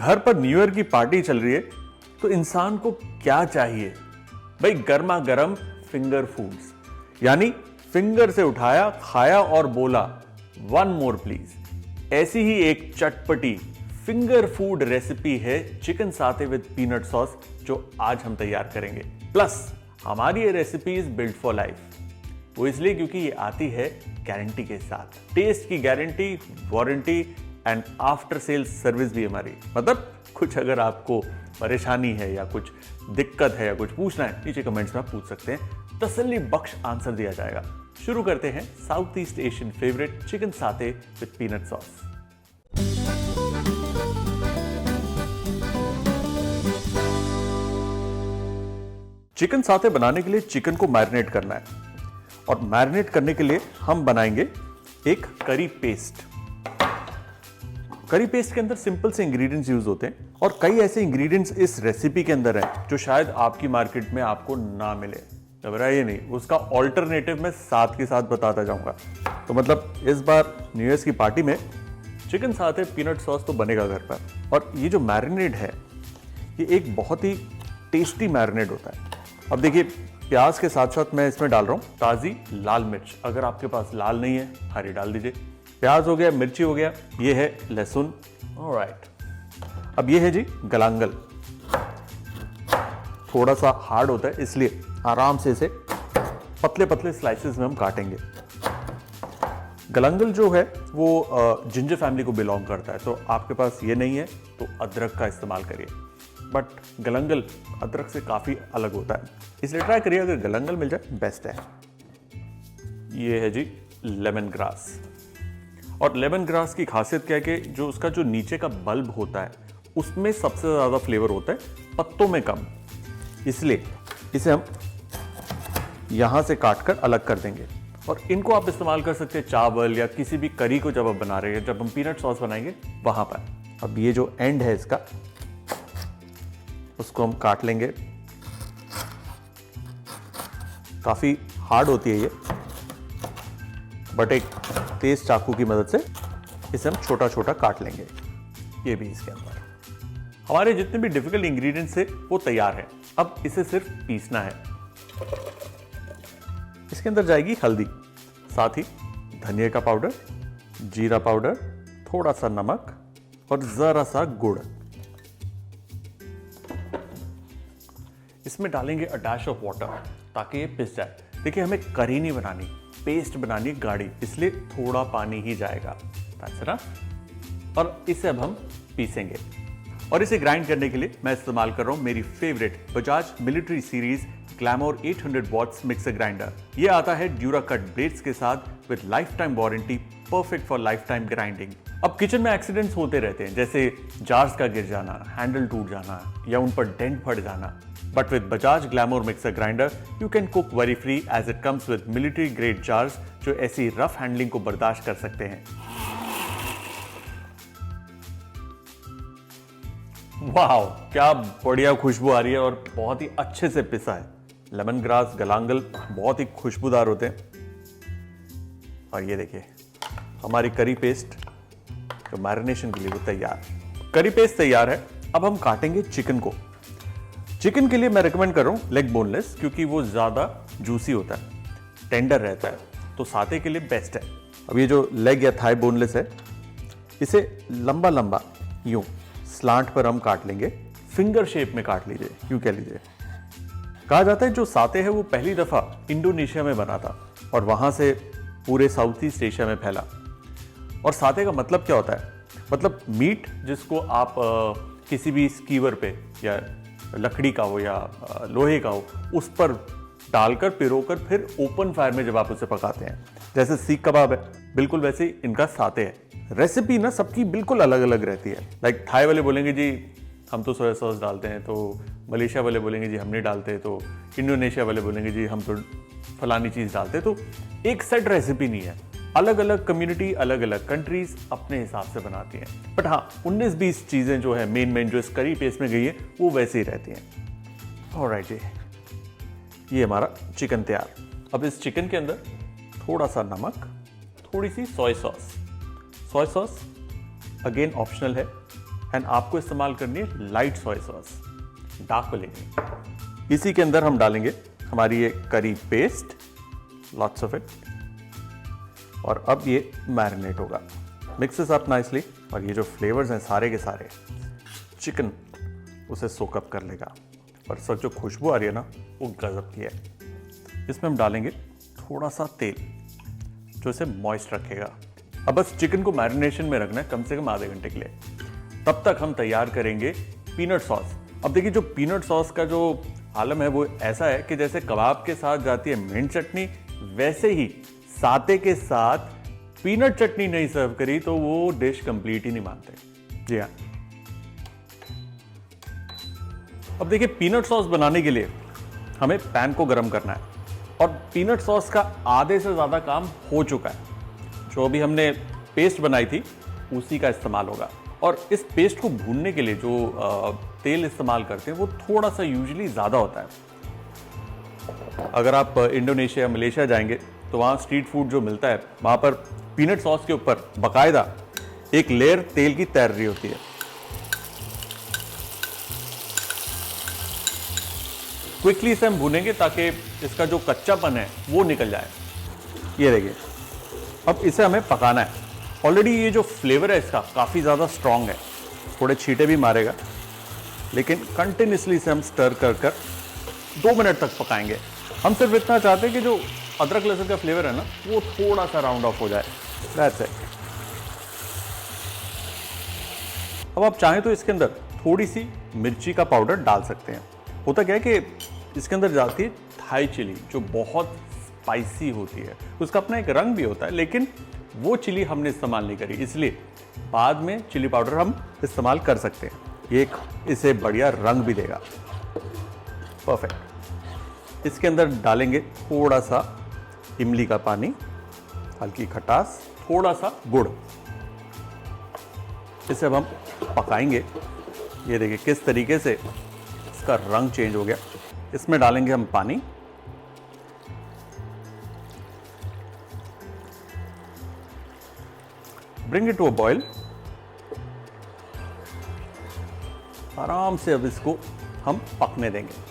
घर पर new year की पार्टी चल रही है तो इंसान को क्या चाहिए भाई? गर्मा गर्म फिंगर फूड्स, यानी फिंगर से उठाया, खाया और बोला वन मोर प्लीज। ऐसी ही एक चटपटी फिंगर फूड रेसिपी है चिकन साते विद पीनट सॉस, जो आज हम तैयार करेंगे। प्लस हमारी ये recipe is build for life. वो इसलिए क्योंकि ये आती है गारंटी के साथ, टेस्ट की guarantee, warranty and after sale service भी हमारी। मतलब कुछ अगर आपको परेशानी है या कुछ दिक्कत है या कुछ पूछना है, नीचे कमेंट्स में आप पूछ सकते हैं, तसल्ली बख्श आंसर दिया जाएगा। शुरू करते हैं south east Asian favourite chicken साते विद पीनट सॉस। चिकन साते बनाने के लिए चिकन को मैरिनेट करना है और मैरिनेट करने के लिए हम बनाएंगे एक करी पेस्ट। करी पेस्ट के अंदर सिंपल से इंग्रेडिएंट्स यूज होते हैं और कई ऐसे इंग्रेडिएंट्स इस रेसिपी के अंदर हैं जो शायद आपकी मार्केट में आपको ना मिले। घबराइए नहीं, उसका ऑल्टरनेटिव मैं साथ के साथ बताता जाऊंगा। तो मतलब इस बार न्यू ईयर की पार्टी में चिकन साथे पीनट सॉस तो बनेगा घर पर। और ये जो मैरिनेड है ये एक बहुत ही टेस्टी मैरिनेड होता है। अब देखिए, प्याज के साथ साथ मैं इसमें डाल रहा हूं ताजी लाल मिर्च। अगर आपके पास लाल नहीं है, हरी डाल दीजिए। प्याज हो गया, मिर्ची हो गया, ये है लहसुन। ऑलराइट, अब ये है जी गलांगल। थोड़ा सा हार्ड होता है इसलिए आराम से इसे पतले पतले स्लाइसेस में हम काटेंगे। गलांगल जो है वो जिंजर फैमिली को बिलोंग करता है, तो आपके पास ये नहीं है तो अदरक का इस्तेमाल करिए। बट गलंगल अदरक से काफ़ी अलग होता है, इसलिए ट्राई करिए। अगर गलंगल मिल जाए बेस्ट है। ये है जी लेमन ग्रास। और लेमन ग्रास की खासियत क्या है कि जो उसका जो नीचे का बल्ब होता है उसमें सबसे ज़्यादा फ्लेवर होता है, पत्तों में कम। इसलिए इसे हम यहाँ से काट कर अलग कर देंगे। और इनको आप इस्तेमाल कर सकते हैं चावल या किसी भी करी को जब आप बना रहे हैं, जब हम पीनट सॉस बनाएंगे वहाँ पर। अब ये जो एंड है इसका, उसको हम काट लेंगे। काफी हार्ड होती है ये, बट एक तेज चाकू की मदद से इसे हम छोटा छोटा काट लेंगे। ये भी इसके अंदर हमारे जितने भी डिफिकल्ट इंग्रेडिएंट्स है वो तैयार है। अब इसे सिर्फ पीसना है। इसके अंदर जाएगी हल्दी, साथ ही धनिया का पाउडर, जीरा पाउडर, थोड़ा सा नमक और जरा सा गुड़। इसमें डालेंगे अ डैश ऑफ वाटर ताकि ये पिस जाए। देखिए, हमें करी नहीं बनानी, पेस्ट बनानी गाढ़ी, इसलिए थोड़ा पानी ही जाएगा। That's enough। और इसे अब हम पीसेंगे। और इसे ग्राइंड करने के लिए मैं इस्तेमाल कर रहा हूं मेरी favourite Bajaj military series Glamore 800 watts mixer grinder. ये आता है ड्यूरा कट ब्लेड्स के साथ with lifetime warranty, perfect for lifetime grinding. अब किचन में एक्सीडेंट्स होते रहते हैं, जैसे जार्स का गिर जाना, हैंडल टूट जाना या उन पर डेंट पड़ जाना। But with Bajaj Glamour Mixer Grinder, you can cook very free as it comes with military grade jars जो ऐसी रफ हैंडलिंग को बर्दाश्त कर सकते हैं। वाह, क्या बढ़िया खुशबू आ रही है और बहुत ही अच्छे से पिसा है। लेमन ग्रास, गलांगल बहुत ही खुशबूदार होते हैं। और ये देखिए, हमारी करी पेस्ट जो मैरिनेशन के लिए वो तैयार। करी पेस्ट तैयार है। अब हम काटेंगे चिकन को। चिकन के लिए मैं रिकमेंड कर रहा हूं लेग बोनलेस, क्योंकि वो ज्यादा जूसी होता है, टेंडर रहता है, तो साते के लिए बेस्ट है। अब ये जो लेग या थाई बोनलेस है, इसे लंबा लंबा यूं स्लांट पर हम काट लेंगे। फिंगर शेप में काट लीजिए, यूं कह लीजिए। कहा जाता है जो साते है वो पहली दफा इंडोनेशिया में बना था और वहां से पूरे साउथ ईस्ट एशिया में फैला। और साते का मतलब क्या होता है? मतलब मीट जिसको आप किसी भी स्कीवर पे या लकड़ी का हो या लोहे का हो, उस पर डालकर पिरोकर फिर ओपन फायर में जब आप उसे पकाते हैं, जैसे सीख कबाब है, बिल्कुल वैसे ही इनका साते है। रेसिपी ना सबकी बिल्कुल अलग अलग रहती है। लाइक थाई वाले बोलेंगे जी हम तो सोया सॉस डालते हैं, तो मलेशिया वाले बोलेंगे जी हम नहीं डालते, तो इंडोनेशिया वाले बोलेंगे जी हम तो फलानी चीज़ डालते हैं। तो एक सेट रेसिपी नहीं है, अलग अलग कम्युनिटी, अलग अलग कंट्रीज अपने हिसाब से बनाती हैं। बट हाँ, 19-20 चीज़ें जो है मेन जो इस करी पेस्ट में गई है वो वैसे ही रहती हैं। ऑलराइट जी, ये हमारा चिकन तैयार। अब इस चिकन के अंदर थोड़ा सा नमक, थोड़ी सी सोया सॉस अगेन ऑप्शनल है, एंड आपको इस्तेमाल करनी है लाइट सोया सॉस, डार्क वाली नहीं। इसी के अंदर हम डालेंगे हमारी ये करी पेस्ट, लॉट्स ऑफ इट, और अब ये मैरिनेट होगा, मिक्सेस अप नाइसली, और ये जो फ्लेवर्स हैं सारे के सारे चिकन उसे सोकअप कर लेगा, और सर जो खुशबू आ रही है ना वो गजब की है। इसमें हम डालेंगे थोड़ा सा तेल जो इसे मॉइस्ट रखेगा। अब बस चिकन को मैरिनेशन में रखना है कम से कम आधे घंटे के लिए। तब तक हम तैयार करेंगे पीनट सॉस। अब देखिए जो पीनट सॉस का जो आलम है वो ऐसा है कि जैसे कबाब के साथ जाती है मिंट चटनी, वैसे ही साते के साथ पीनट चटनी नहीं सर्व करी तो वो डिश कंप्लीट ही नहीं मानते। जी हाँ। अब देखिए पीनट सॉस बनाने के लिए हमें पैन को गर्म करना है, और पीनट सॉस का आधे से ज़्यादा काम हो चुका है। जो अभी हमने पेस्ट बनाई थी उसी का इस्तेमाल होगा, और इस पेस्ट को भूनने के लिए जो तेल इस्तेमाल करते हैं वो थोड़ा सा यूजुअली ज़्यादा होता है। अगर आप इंडोनेशिया मलेशिया जाएंगे तो वहाँ स्ट्रीट फूड जो मिलता है वहाँ पर पीनट सॉस के ऊपर बाकायदा एक लेयर तेल की तैर रही होती है। क्विकली इसे हम भूनेंगे ताकि इसका जो कच्चापन है वो निकल जाए। ये देखिए अब इसे हमें पकाना है। ऑलरेडी ये जो फ्लेवर है इसका काफ़ी ज़्यादा स्ट्रॉन्ग है, थोड़े छींटे भी मारेगा, लेकिन कंटिन्यूसली इसे हम स्टर कर 2 मिनट तक पकाएंगे। हम सिर्फ इतना चाहते हैं कि जो अदरक लहसुन का फ्लेवर है ना वो थोड़ा सा राउंड ऑफ हो जाए, दैट्स इट। अब आप चाहें तो इसके अंदर थोड़ी सी मिर्ची का पाउडर डाल सकते हैं। होता क्या है कि इसके अंदर जाती है थाई चिली जो बहुत स्पाइसी होती है, उसका अपना एक रंग भी होता है, लेकिन वो चिली हमने इस्तेमाल नहीं करी, इसलिए बाद में चिली पाउडर हम इस्तेमाल कर सकते हैं। ये इसे बढ़िया रंग भी देगा। परफेक्ट। इसके अंदर डालेंगे थोड़ा सा इमली का पानी, हल्की खटास, थोड़ा सा गुड़। इसे अब हम पकाएंगे। ये देखिए किस तरीके से इसका रंग चेंज हो गया। इसमें डालेंगे हम पानी, bring it to a boil. आराम से अब इसको हम पकने देंगे।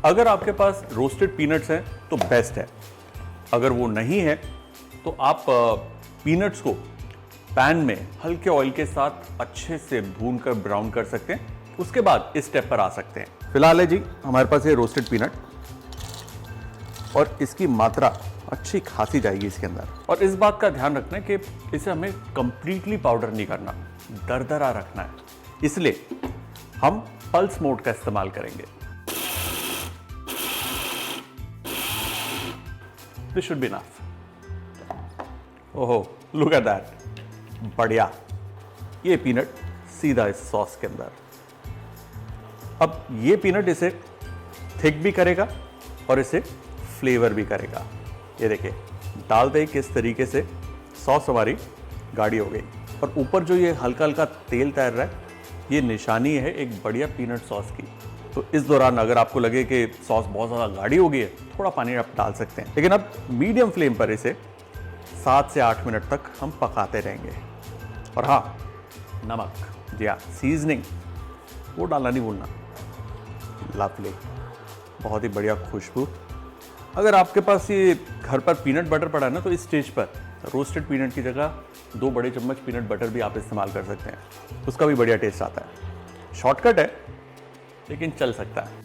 अगर आपके पास रोस्टेड पीनट्स हैं तो बेस्ट है, अगर वो नहीं है तो आप पीनट्स को पैन में हल्के ऑयल के साथ अच्छे से भून कर ब्राउन कर सकते हैं, उसके बाद इस स्टेप पर आ सकते हैं। फिलहाल है जी हमारे पास ये रोस्टेड पीनट, और इसकी मात्रा अच्छी खासी जाएगी इसके अंदर। और इस बात का ध्यान रखना है कि इसे हमें कंप्लीटली पाउडर नहीं करना, दरदरा रखना है, इसलिए हम पल्स मोड का इस्तेमाल करेंगे। This should be enough. ओहो, लुक एट दैट, बढ़िया। ये पीनट सीधा इस सॉस के अंदर। अब ये पीनट इसे थिक भी करेगा और इसे फ्लेवर भी करेगा। ये देखिए डालते ही किस तरीके से सॉस हमारी गाढ़ी हो गई, और ऊपर जो ये हल्का हल्का तेल तैर रहा है ये निशानी है एक बढ़िया पीनट सॉस की। तो इस दौरान अगर आपको लगे कि सॉस बहुत ज़्यादा गाढ़ी हो गई है, थोड़ा पानी आप डाल सकते हैं, लेकिन अब मीडियम फ्लेम पर इसे 7 से 8 मिनट तक हम पकाते रहेंगे। और हाँ, नमक, जी हाँ, सीजनिंग वो डालना नहीं भूलना। लवली, बहुत ही बढ़िया खुशबू। अगर आपके पास ये घर पर पीनट बटर पड़ा है ना तो इस स्टेज पर रोस्टेड पीनट की जगह 2 बड़े चम्मच पीनट बटर भी आप इस्तेमाल कर सकते हैं, उसका भी बढ़िया टेस्ट आता है। शॉर्टकट है लेकिन चल सकता है।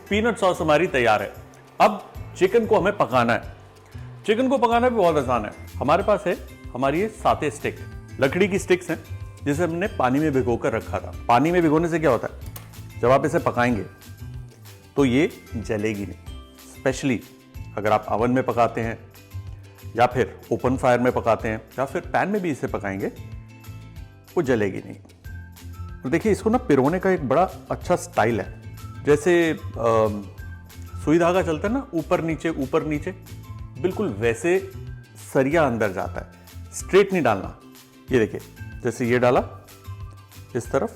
पीनट सॉस हमारी तैयार है। अब चिकन को हमें पकाना है। चिकन को पकाना भी बहुत आसान है। हमारे पास है हमारी ये साते स्टिक, लकड़ी की स्टिक्स हैं जिसे हमने पानी में भिगोकर रखा था। पानी में भिगोने से क्या होता है, जब आप इसे पकाएंगे तो ये जलेगी नहीं। स्पेशली अगर आप ओवन में पकाते हैं या फिर ओपन फायर में पकाते हैं या फिर पैन में भी इसे पकाएंगे, वो जलेगी नहीं। तो देखिए इसको ना पिरोने का एक बड़ा अच्छा स्टाइल है। जैसे सुई धागा चलता है ना, ऊपर नीचे, बिल्कुल वैसे सरिया अंदर जाता है। स्ट्रेट नहीं डालना। ये देखिए जैसे ये डाला इस तरफ,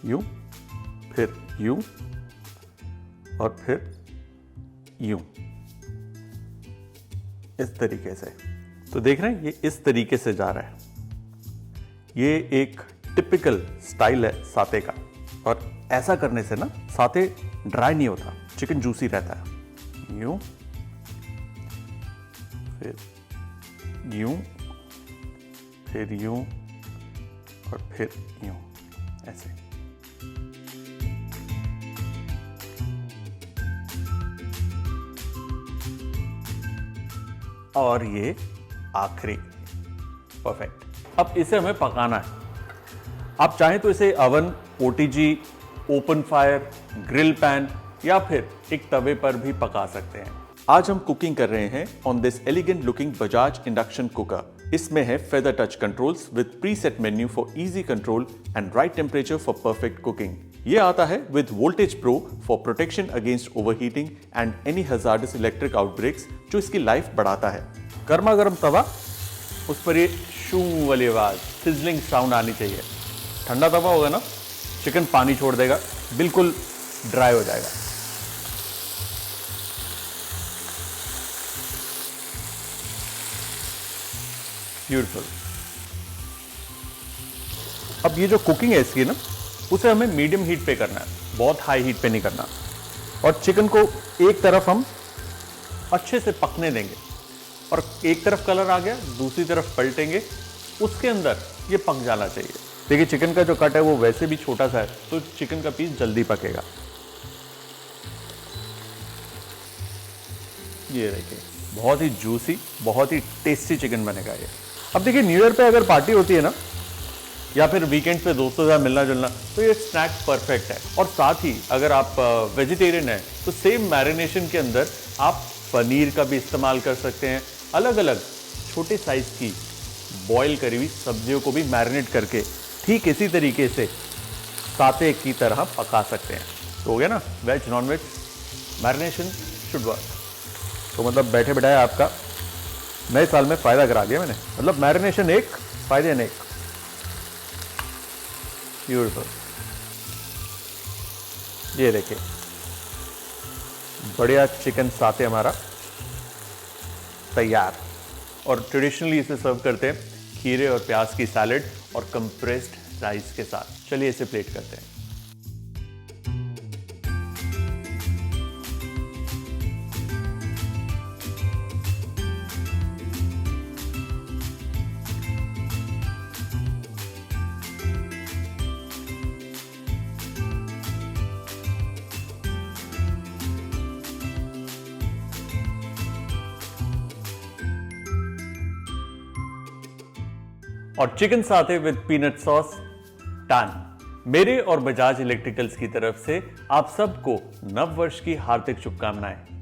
यूं, फिर यूं और फिर यूं, इस तरीके से तो देख रहे हैं ये इस तरीके से जा रहा है। ये एक टिपिकल स्टाइल है साते का, और ऐसा करने से ना साते ड्राई नहीं होता, चिकन जूसी रहता है। यूं, फिर यूं, फिर यूं, और फिर यूं, ऐसे। और ये आखिरी, परफेक्ट। अब इसे हमें पकाना है। आप चाहें तो इसे oven, OTG, open fire, grill pan या फिर एक तवे पर भी पका सकते हैं। आज हम कुकिंग कर रहे हैं on this elegant looking Bajaj induction cooker. इसमें है feather touch controls with preset menu for easy control and right temperature for perfect cooking. ये आता है with voltage pro for protection against overheating and any hazardous electric outbreaks, जो इसकी life बढ़ाता है। गर्मा गर्म तवा, उस पर ये शू वाली आवाज, सिजलिंग साउंड आनी चाहिए। ठंडा तवा होगा ना, चिकन पानी छोड़ देगा, बिल्कुल ड्राई हो जाएगा। ब्यूटीफुल। अब ये जो कुकिंग है इसकी ना, उसे हमें मीडियम हीट पे करना है, बहुत हाई हीट पे नहीं करना। और चिकन को एक तरफ हम अच्छे से पकने देंगे, और एक तरफ कलर आ गया, दूसरी तरफ पलटेंगे, उसके अंदर ये पक जाना चाहिए। देखिए चिकन का जो कट है वो वैसे भी छोटा सा है, तो चिकन का पीस जल्दी पकेगा। ये देखिए, बहुत ही जूसी, बहुत ही टेस्टी चिकन बनेगा ये। अब देखिए न्यू ईयर पे अगर पार्टी होती है ना, या फिर वीकेंड पे दोस्तों के साथ मिलना जुलना, तो ये स्नैक परफेक्ट है। और साथ ही अगर आप वेजिटेरियन हैं तो सेम मैरिनेशन के अंदर आप पनीर का भी इस्तेमाल कर सकते हैं। अलग अलग छोटे साइज की बॉईल करी हुई सब्जियों को भी मैरिनेट करके ठीक इसी तरीके से साते की तरह पका सकते हैं। तो हो गया ना, veg non veg marination should work. तो मतलब बैठे बैठाए आपका नए साल में फायदा करा दिया मैंने। मतलब मैरिनेशन एक, फायदे अनेक। ब्यूटीफुल। ये देखिए बढ़िया चिकन साते हमारा तैयार। और ट्रेडिशनली इसे सर्व करते हैं खीरे और प्याज की सैलेड और कंप्रेस्ड राइस के साथ। चलिए इसे प्लेट करते हैं। और चिकन साते विद पीनट सॉस डन। मेरे और बजाज इलेक्ट्रिकल्स की तरफ से आप सबको नव वर्ष की हार्दिक शुभकामनाएं।